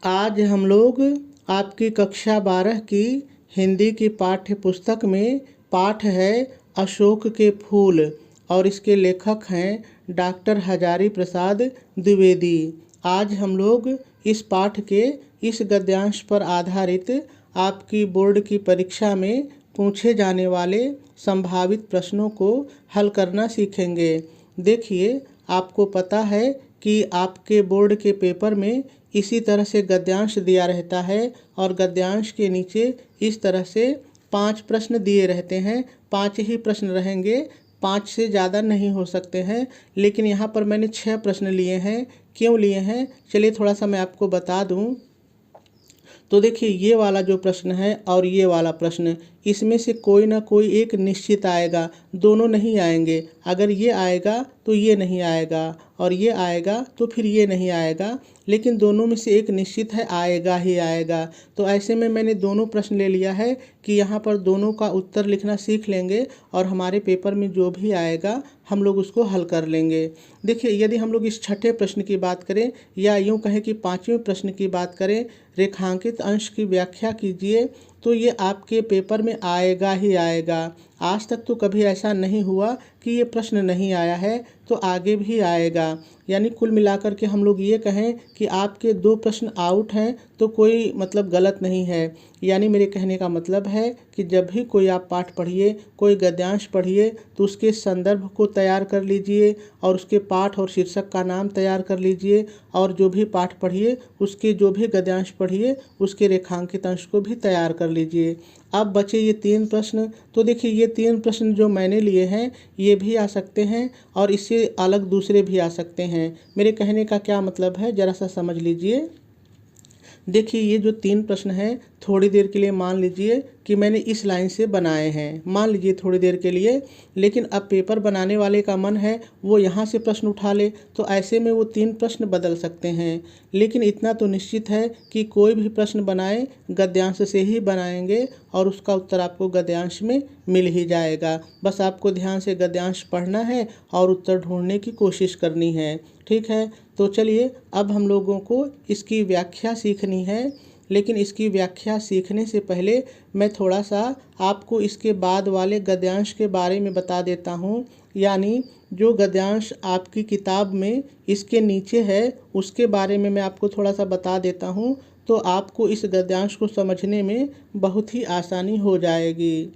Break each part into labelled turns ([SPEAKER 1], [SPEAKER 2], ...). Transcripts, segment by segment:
[SPEAKER 1] आज हम लोग आपकी कक्षा 12 की हिंदी की पाठ्य पुस्तक में पाठ है अशोक के फूल और इसके लेखक हैं डॉक्टर हजारी प्रसाद द्विवेदी। आज हम लोग इस पाठ के इस गद्यांश पर आधारित आपकी बोर्ड की परीक्षा में पूछे जाने वाले संभावित प्रश्नों को हल करना सीखेंगे। देखिए, आपको पता है कि आपके बोर्ड के पेपर में इसी तरह से गद्यांश दिया रहता है और गद्यांश के नीचे इस तरह से 5 प्रश्न दिए रहते हैं। 5 ही प्रश्न रहेंगे, 5 से ज़्यादा नहीं हो सकते हैं। लेकिन यहाँ पर मैंने 6 प्रश्न लिए हैं। क्यों लिए हैं, चलिए थोड़ा सा मैं आपको बता दूँ। तो देखिए, ये वाला जो प्रश्न है और ये वाला प्रश्न, इसमें से कोई ना कोई एक निश्चित आएगा, दोनों नहीं आएंगे। अगर ये आएगा तो ये नहीं आएगा और ये आएगा तो फिर ये नहीं आएगा, लेकिन दोनों में से एक निश्चित है, आएगा ही आएगा। तो ऐसे में मैंने दोनों प्रश्न ले लिया है कि यहाँ पर दोनों का उत्तर लिखना सीख लेंगे और हमारे पेपर में जो भी आएगा हम लोग उसको हल कर लेंगे। देखिए, यदि हम लोग इस छठे प्रश्न की बात करें या यूँ कहें कि 5वें प्रश्न की बात करें, रेखांकित अंश की व्याख्या कीजिए, तो ये आपके पेपर में आएगा ही आएगा। आज तक तो कभी ऐसा नहीं हुआ कि ये प्रश्न नहीं आया है, तो आगे भी आएगा। यानी कुल मिलाकर के हम लोग ये कहें कि आपके 2 प्रश्न आउट हैं तो कोई मतलब गलत नहीं है। यानी मेरे कहने का मतलब है कि जब भी कोई आप पाठ पढ़िए, कोई गद्यांश पढ़िए, तो उसके संदर्भ को तैयार कर लीजिए और उसके पाठ और शीर्षक का नाम तैयार कर लीजिए और जो भी पाठ पढ़िए उसके जो भी गद्यांश पढ़िए उसके रेखांकित अंश को भी तैयार कर लीजिए। अब बचे ये 3 प्रश्न। तो देखिए, ये 3 प्रश्न जो मैंने लिए हैं ये भी आ सकते हैं और इससे अलग दूसरे भी आ सकते हैं। मेरे कहने का क्या मतलब है, ज़रा सा समझ लीजिए। देखिए, ये जो 3 प्रश्न हैं, थोड़ी देर के लिए मान लीजिए कि मैंने इस लाइन से बनाए हैं, मान लीजिए थोड़ी देर के लिए। लेकिन अब पेपर बनाने वाले का मन है वो यहाँ से प्रश्न उठा ले, तो ऐसे में वो 3 प्रश्न बदल सकते हैं। लेकिन इतना तो निश्चित है कि कोई भी प्रश्न बनाए गद्यांश से ही बनाएंगे और उसका उत्तर आपको गद्यांश में मिल ही जाएगा। बस आपको ध्यान से गद्यांश पढ़ना है और उत्तर ढूंढने की कोशिश करनी है। ठीक है, तो चलिए अब हम लोगों को इसकी व्याख्या सीखनी है। लेकिन इसकी व्याख्या सीखने से पहले मैं थोड़ा सा आपको इसके बाद वाले गद्यांश के बारे में बता देता हूँ। यानी जो गद्यांश आपकी किताब में इसके नीचे है उसके बारे में मैं आपको थोड़ा सा बता देता हूँ, तो आपको इस गद्यांश को समझने में बहुत ही आसानी हो जाएगी।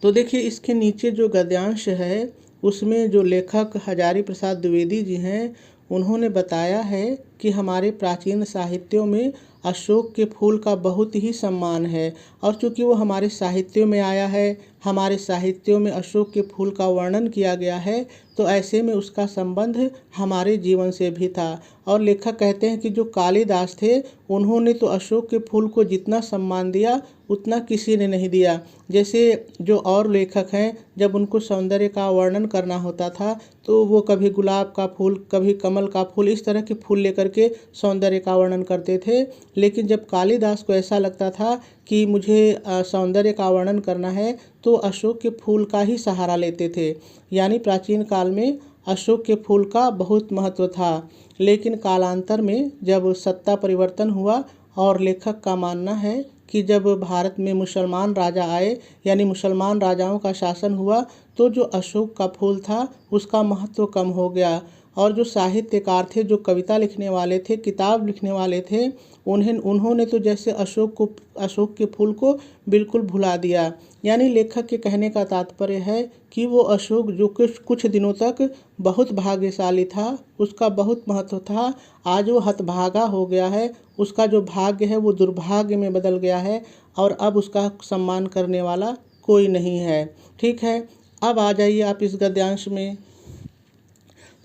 [SPEAKER 1] तो देखिए, इसके नीचे जो गद्यांश है उसमें जो लेखक हजारी प्रसाद द्विवेदी जी हैं उन्होंने बताया है कि हमारे प्राचीन साहित्यों में अशोक के फूल का बहुत ही सम्मान है और चूँकि वो हमारे साहित्यों में आया है, हमारे साहित्यों में अशोक के फूल का वर्णन किया गया है, तो ऐसे में उसका संबंध हमारे जीवन से भी था। और लेखक कहते हैं कि जो कालिदास थे उन्होंने तो अशोक के फूल को जितना सम्मान दिया उतना किसी ने नहीं दिया। जैसे जो और लेखक हैं, जब उनको सौंदर्य का वर्णन करना होता था तो वो कभी गुलाब का फूल, कभी कमल का फूल, इस तरह के फूल लेकर के सौंदर्य का वर्णन करते थे। लेकिन जब कालिदास को ऐसा लगता था कि मुझे सौंदर्य का वर्णन करना है तो अशोक के फूल का ही सहारा लेते थे। यानी प्राचीन काल में अशोक के फूल का बहुत महत्व था। लेकिन कालांतर में जब सत्ता परिवर्तन हुआ और लेखक का मानना है कि जब भारत में मुसलमान राजा आए, यानी मुसलमान राजाओं का शासन हुआ, तो जो अशोक का फूल था उसका महत्व कम हो गया और जो साहित्यकार थे, जो कविता लिखने वाले थे, किताब लिखने वाले थे, उन्होंने तो जैसे अशोक के फूल को बिल्कुल भुला दिया। यानी लेखक के कहने का तात्पर्य है कि वो अशोक जो कुछ दिनों तक बहुत भाग्यशाली था, उसका बहुत महत्व था, आज वो हतभागा हो गया है। उसका जो भाग्य है वो दुर्भाग्य में बदल गया है और अब उसका सम्मान करने वाला कोई नहीं है। ठीक है, अब आ जाइए आप इस गद्यांश में।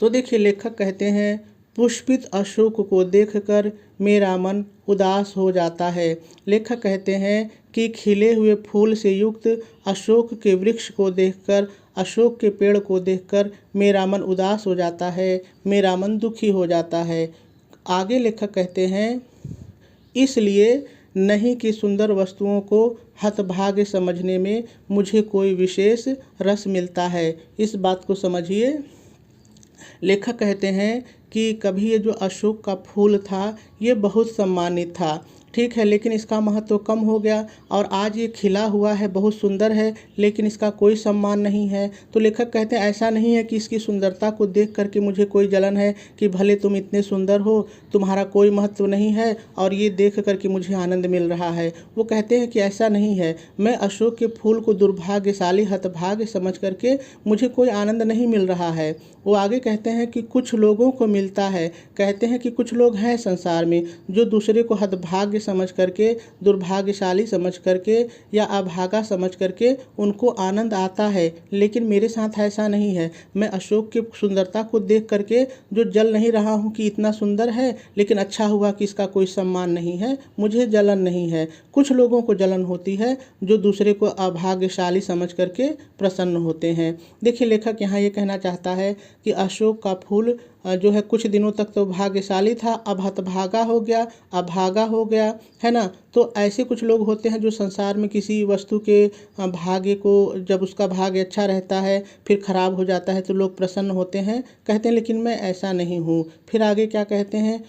[SPEAKER 1] तो देखिए, लेखक कहते हैं, पुष्पित अशोक को देखकर मेरा मन उदास हो जाता है। लेखक कहते हैं कि खिले हुए फूल से युक्त अशोक के वृक्ष को देखकर, अशोक के पेड़ को देखकर मेरा मन उदास हो जाता है, मेरा मन दुखी हो जाता है। आगे लेखक कहते हैं, इसलिए नहीं कि सुंदर वस्तुओं को हतभाग्य समझने में मुझे कोई विशेष रस मिलता है। इस बात को समझिए। लेखक कहते हैं कि कभी ये जो अशोक का फूल था ये बहुत सम्मानित था, ठीक है, लेकिन इसका महत्व कम हो गया और आज ये खिला हुआ है, बहुत सुंदर है, लेकिन इसका कोई सम्मान नहीं है। तो लेखक कहते हैं ऐसा नहीं है कि इसकी सुंदरता को देख करके मुझे कोई जलन है कि भले तुम इतने सुंदर हो, तुम्हारा कोई महत्व नहीं है और ये देख करके मुझे आनंद मिल रहा है। वो कहते हैं कि ऐसा नहीं है, मैं अशोक के फूल को दुर्भाग्यशाली हतभाग्य समझ करके मुझे कोई आनंद नहीं मिल रहा है। वो आगे कहते हैं कि कुछ लोगों को मिलता है, कहते हैं कि कुछ लोग हैं संसार में जो दूसरे को हतभाग्य समझ करके, दुर्भाग्यशाली समझ करके या अभागा समझ करके उनको आनंद आता है, लेकिन मेरे साथ ऐसा नहीं है। मैं अशोक की सुंदरता को देख करके जो जल नहीं रहा हूँ कि इतना सुंदर है, लेकिन अच्छा हुआ कि इसका कोई सम्मान नहीं है, मुझे जलन नहीं है। कुछ लोगों को जलन होती है जो दूसरे को अभाग्यशाली समझ करके प्रसन्न होते हैं। देखिए लेखक यहाँ ये कहना चाहता है कि अशोक का फूल जो है कुछ दिनों तक तो भाग्यशाली था, अब हतभागा हो गया, अभागा हो गया, है ना। तो ऐसे कुछ लोग होते हैं जो संसार में किसी वस्तु के भाग्य को, जब उसका भाग्य अच्छा रहता है फिर खराब हो जाता है तो लोग प्रसन्न होते हैं, कहते हैं लेकिन मैं ऐसा नहीं हूँ। फिर आगे क्या कहते हैं,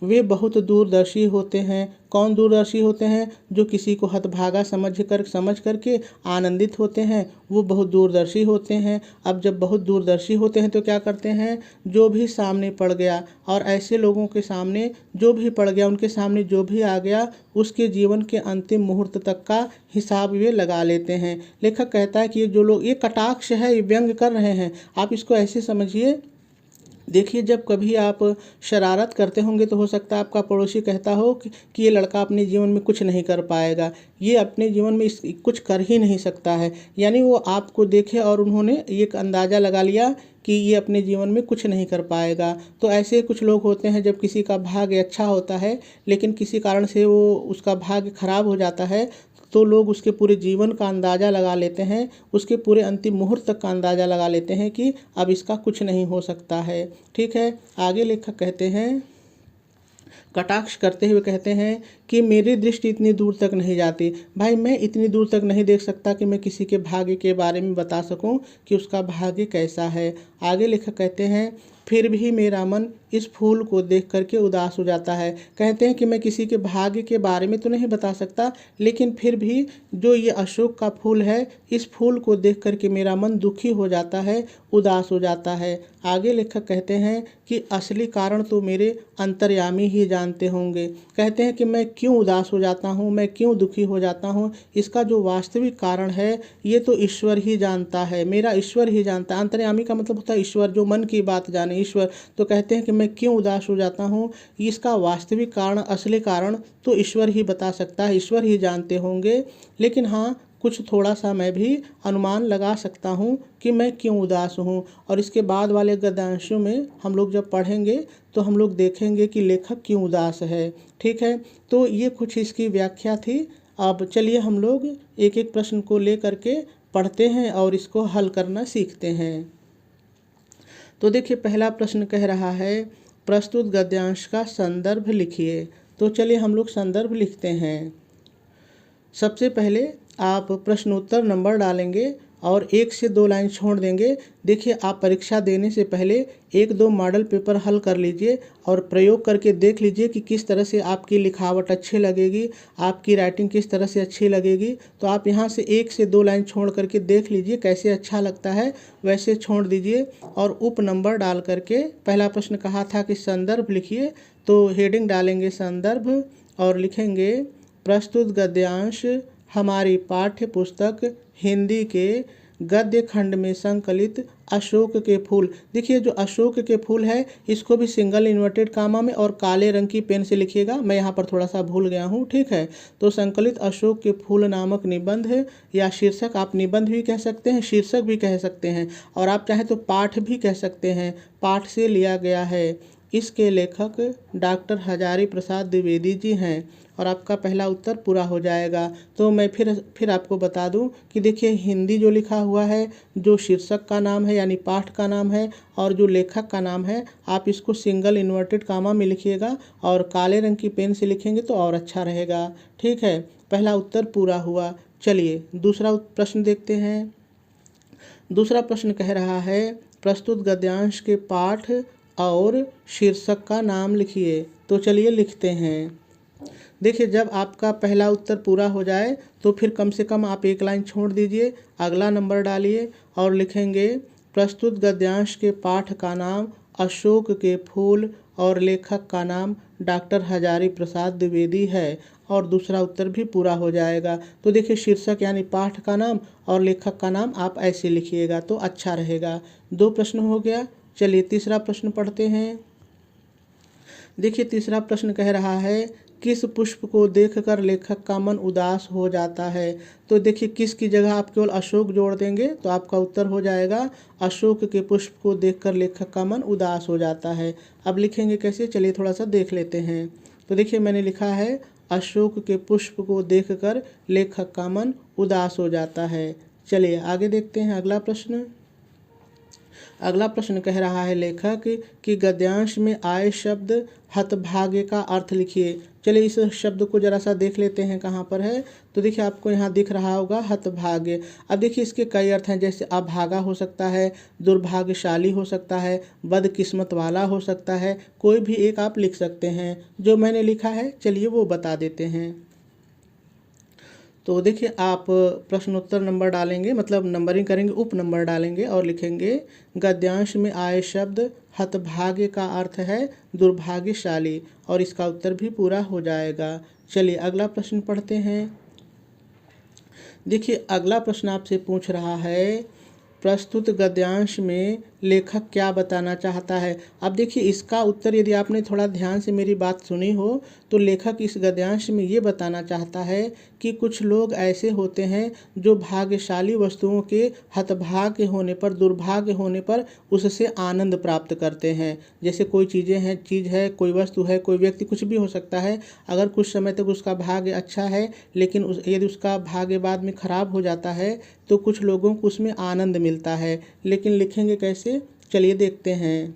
[SPEAKER 1] वे बहुत दूरदर्शी होते हैं। कौन दूरदर्शी होते हैं? जो किसी को हतभागा समझ करके आनंदित होते हैं, वो बहुत दूरदर्शी होते हैं। अब जब बहुत दूरदर्शी होते हैं तो क्या करते हैं, जो भी सामने पड़ गया, और ऐसे लोगों के सामने जो भी पड़ गया, उनके सामने जो भी आ गया, उसके जीवन के अंतिम मुहूर्त तक का हिसाब वे लगा लेते हैं। लेखक कहता है कि ये जो लोग, ये कटाक्ष है, ये व्यंग कर रहे हैं, आप इसको ऐसे समझिए। देखिए जब कभी आप शरारत करते होंगे तो हो सकता है आपका पड़ोसी कहता हो कि ये लड़का अपने जीवन में कुछ नहीं कर पाएगा, ये अपने जीवन में कुछ कर ही नहीं सकता है। यानी वो आपको देखे और उन्होंने एक अंदाज़ा लगा लिया कि ये अपने जीवन में कुछ नहीं कर पाएगा। तो ऐसे कुछ लोग होते हैं, जब किसी का भाग्य अच्छा होता है लेकिन किसी कारण से वो उसका भाग्य खराब हो जाता है, तो लोग उसके पूरे जीवन का अंदाज़ा लगा लेते हैं, उसके पूरे अंतिम मुहूर्त तक का अंदाज़ा लगा लेते हैं कि अब इसका कुछ नहीं हो सकता है। ठीक है, आगे लेखक कहते हैं, कटाक्ष करते हुए कहते हैं कि मेरी दृष्टि इतनी दूर तक नहीं जाती। भाई मैं इतनी दूर तक नहीं देख सकता कि मैं किसी के भाग्य के बारे में बता सकूं कि उसका भाग्य कैसा है। आगे लेखक कहते हैं, फिर भी मेरा मन इस फूल को देख करके उदास हो जाता है। कहते हैं कि मैं किसी के भाग्य के बारे में तो नहीं बता सकता, लेकिन फिर भी जो ये अशोक का फूल है, इस फूल को देख करके मेरा मन दुखी हो जाता है, उदास हो जाता है। आगे लेखक कहते हैं कि असली कारण तो मेरे अंतर्यामी ही जानते होंगे। कहते हैं कि मैं क्यों उदास हो जाता हूँ, मैं क्यों दुखी हो जाता हूँ, इसका जो वास्तविक कारण है ये तो ईश्वर ही जानता है, मेरा ईश्वर ही जानता है। अंतर्यामी का मतलब होता है ईश्वर, जो मन की बात जाने, ईश्वर। तो कहते हैं कि मैं क्यों उदास हो जाता हूँ, इसका वास्तविक कारण, असली कारण तो ईश्वर ही बता सकता है, ईश्वर ही जानते होंगे। लेकिन हाँ, कुछ थोड़ा सा मैं भी अनुमान लगा सकता हूँ कि मैं क्यों उदास हूँ। और इसके बाद वाले गद्यांशों में हम लोग जब पढ़ेंगे तो हम लोग देखेंगे कि लेखक क्यों उदास है। ठीक है, तो ये कुछ इसकी व्याख्या थी। अब चलिए हम लोग एक एक प्रश्न को ले करके पढ़ते हैं और इसको हल करना सीखते हैं। तो देखिए पहला प्रश्न कह रहा है, प्रस्तुत गद्यांश का संदर्भ लिखिए। तो चलिए हम लोग संदर्भ लिखते हैं। सबसे पहले आप प्रश्नोत्तर नंबर डालेंगे और 1 से 2 लाइन छोड़ देंगे। देखिए आप परीक्षा देने से पहले 1-2 मॉडल पेपर हल कर लीजिए और प्रयोग करके देख लीजिए कि किस तरह से आपकी लिखावट अच्छी लगेगी, आपकी राइटिंग किस तरह से अच्छी लगेगी। तो आप यहाँ से 1 से 2 लाइन छोड़ करके देख लीजिए, कैसे अच्छा लगता है वैसे छोड़ दीजिए और उप नंबर डाल करके, पहला प्रश्न कहा था कि संदर्भ लिखिए, तो हेडिंग डालेंगे संदर्भ और लिखेंगे, प्रस्तुत गद्यांश हमारी पाठ्य पुस्तक हिंदी के गद्य खंड में संकलित अशोक के फूल। देखिए जो अशोक के फूल है, इसको भी सिंगल इन्वर्टेड कामा में और काले रंग की पेन से लिखिएगा, मैं यहाँ पर थोड़ा सा भूल गया हूँ। ठीक है, तो संकलित अशोक के फूल नामक निबंध है, या शीर्षक, आप निबंध भी कह सकते हैं, शीर्षक भी कह सकते हैं, और आप चाहें तो पाठ भी कह सकते हैं, पाठ से लिया गया है। इसके लेखक डॉक्टर हजारी प्रसाद द्विवेदी जी हैं और आपका पहला उत्तर पूरा हो जाएगा। तो मैं फिर आपको बता दूं कि देखिए हिंदी जो लिखा हुआ है, जो शीर्षक का नाम है यानी पाठ का नाम है और जो लेखक का नाम है, आप इसको सिंगल इन्वर्टेड कामा में लिखिएगा और काले रंग की पेन से लिखेंगे तो और अच्छा रहेगा। ठीक है, पहला उत्तर पूरा हुआ। चलिए दूसरा प्रश्न देखते हैं। दूसरा प्रश्न कह रहा है, प्रस्तुत गद्यांश के पाठ और शीर्षक का नाम लिखिए। तो चलिए लिखते हैं। देखिए, जब आपका पहला उत्तर पूरा हो जाए तो फिर कम से कम आप एक लाइन छोड़ दीजिए, अगला नंबर डालिए और लिखेंगे प्रस्तुत गद्यांश के पाठ का नाम अशोक के फूल और लेखक का नाम डॉक्टर हजारी प्रसाद द्विवेदी है, और दूसरा उत्तर भी पूरा हो जाएगा। तो देखिए, शीर्षक यानी पाठ का नाम और लेखक का नाम आप ऐसे लिखिएगा तो अच्छा रहेगा। 2 प्रश्न हो गया। चलिए तीसरा प्रश्न पढ़ते हैं। देखिए, तीसरा प्रश्न कह रहा है किस पुष्प को देखकर लेखक का मन उदास हो जाता है। तो देखिए, किस की जगह आप केवल अशोक जोड़ देंगे तो आपका उत्तर हो जाएगा अशोक के पुष्प को देखकर लेखक का मन उदास हो जाता है। अब लिखेंगे कैसे, चलिए थोड़ा सा देख लेते हैं। तो देखिए, मैंने लिखा है अशोक के पुष्प को देखकर लेखक का मन उदास हो जाता है। चलिए आगे देखते हैं अगला प्रश्न। अगला प्रश्न कह रहा है लेखक कि गद्यांश में आए शब्द हतभाग्य का अर्थ लिखिए। चलिए इस शब्द को जरा सा देख लेते हैं कहाँ पर है। तो देखिए, आपको यहाँ दिख रहा होगा हतभाग्य। अब देखिए, इसके कई अर्थ हैं, जैसे अभागा हो सकता है, दुर्भाग्यशाली हो सकता है, बदकिस्मत वाला हो सकता है। कोई भी एक आप लिख सकते हैं। जो मैंने लिखा है चलिए वो बता देते हैं। तो देखिए, आप प्रश्नोत्तर नंबर डालेंगे, मतलब नंबरिंग करेंगे, उप नंबर डालेंगे और लिखेंगे गद्यांश में आए शब्द हतभाग्य का अर्थ है दुर्भाग्यशाली, और इसका उत्तर भी पूरा हो जाएगा। चलिए अगला प्रश्न पढ़ते हैं। देखिए, अगला प्रश्न आपसे पूछ रहा है प्रस्तुत गद्यांश में लेखक क्या बताना चाहता है। अब देखिए, इसका उत्तर यदि आपने थोड़ा ध्यान से मेरी बात सुनी हो तो लेखक इस गद्यांश में ये बताना चाहता है कि कुछ लोग ऐसे होते हैं जो भाग्यशाली वस्तुओं के हतभाग्य होने पर, दुर्भाग्य होने पर उससे आनंद प्राप्त करते हैं। जैसे कोई चीज़ है, कोई वस्तु है, कोई व्यक्ति, कुछ भी हो सकता है। अगर कुछ समय तक उसका भाग्य अच्छा है, लेकिन यदि उसका भाग्य बाद में खराब हो जाता है तो कुछ लोगों को उसमें आनंद मिलता है। लेकिन लिखेंगे कैसे, चलिए देखते हैं।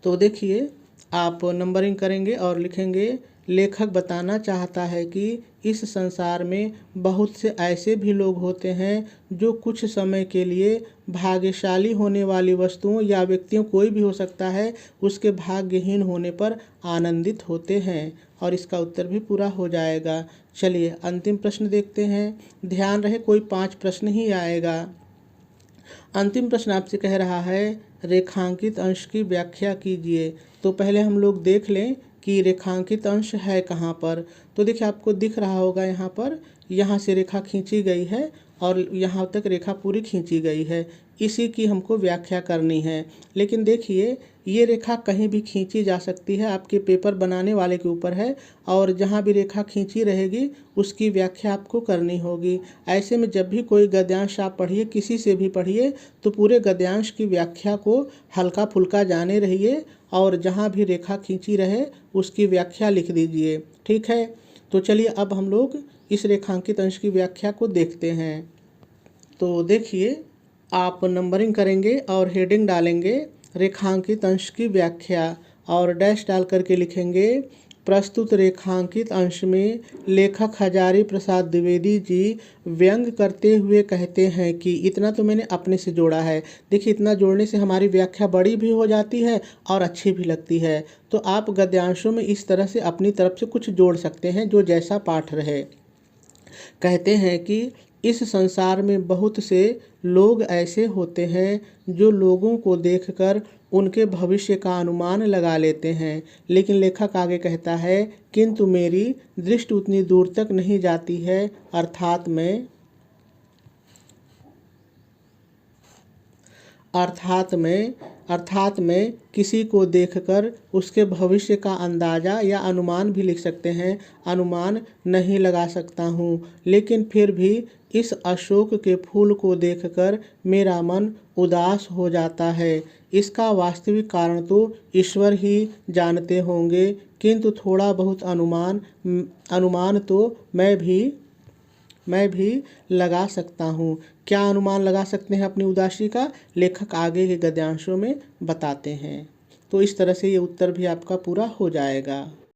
[SPEAKER 1] तो देखिए, आप नंबरिंग करेंगे और लिखेंगे लेखक बताना चाहता है कि इस संसार में बहुत से ऐसे भी लोग होते हैं जो कुछ समय के लिए भाग्यशाली होने वाली वस्तुओं या व्यक्तियों, कोई भी हो सकता है, उसके भाग्यहीन होने पर आनंदित होते हैं, और इसका उत्तर भी पूरा हो जाएगा। चलिए अंतिम प्रश्न देखते हैं। ध्यान रहे कोई 5 प्रश्न ही आएगा। अंतिम प्रश्न आपसे कह रहा है रेखांकित अंश की व्याख्या कीजिए। तो पहले हम लोग देख लें कि रेखांकित अंश है कहाँ पर। तो देखिए, आपको दिख रहा होगा यहाँ पर, यहाँ से रेखा खींची गई है और यहाँ तक रेखा पूरी खींची गई है। इसी की हमको व्याख्या करनी है। लेकिन देखिए, ये रेखा कहीं भी खींची जा सकती है, आपके पेपर बनाने वाले के ऊपर है, और जहाँ भी रेखा खींची रहेगी उसकी व्याख्या आपको करनी होगी। ऐसे में जब भी कोई गद्यांश आप पढ़िए, किसी से भी पढ़िए, तो पूरे गद्यांश की व्याख्या को हल्का फुल्का जाने रहिए, और जहाँ भी रेखा खींची रहे उसकी व्याख्या लिख दीजिए। ठीक है, तो चलिए अब हम लोग इस रेखांकित अंश की व्याख्या को देखते हैं। तो देखिए, आप नंबरिंग करेंगे और हेडिंग डालेंगे रेखांकित अंश की व्याख्या, और डैश डाल करके लिखेंगे प्रस्तुत रेखांकित अंश में लेखक हजारी प्रसाद द्विवेदी जी व्यंग करते हुए कहते हैं कि, इतना तो मैंने अपने से जोड़ा है। देखिए, इतना जोड़ने से हमारी व्याख्या बड़ी भी हो जाती है और अच्छी भी लगती है। तो आप गद्यांशों में इस तरह से अपनी तरफ से कुछ जोड़ सकते हैं जो जैसा पाठ रहे। कहते हैं कि इस संसार में बहुत से लोग ऐसे होते हैं जो लोगों को देखकर उनके भविष्य का अनुमान लगा लेते हैं। लेकिन लेखक आगे कहता है किंतु मेरी दृष्टि उतनी दूर तक नहीं जाती है, अर्थात मैं किसी को देखकर उसके भविष्य का अंदाज़ा या अनुमान भी लिख सकते हैं, अनुमान नहीं लगा सकता हूँ। लेकिन फिर भी इस अशोक के फूल को देखकर मेरा मन उदास हो जाता है। इसका वास्तविक कारण तो ईश्वर ही जानते होंगे, किंतु थोड़ा बहुत अनुमान तो मैं भी लगा सकता हूँ। क्या अनुमान लगा सकते हैं अपनी उदासी का, लेखक आगे के गद्यांशों में बताते हैं। तो इस तरह से ये उत्तर भी आपका पूरा हो जाएगा।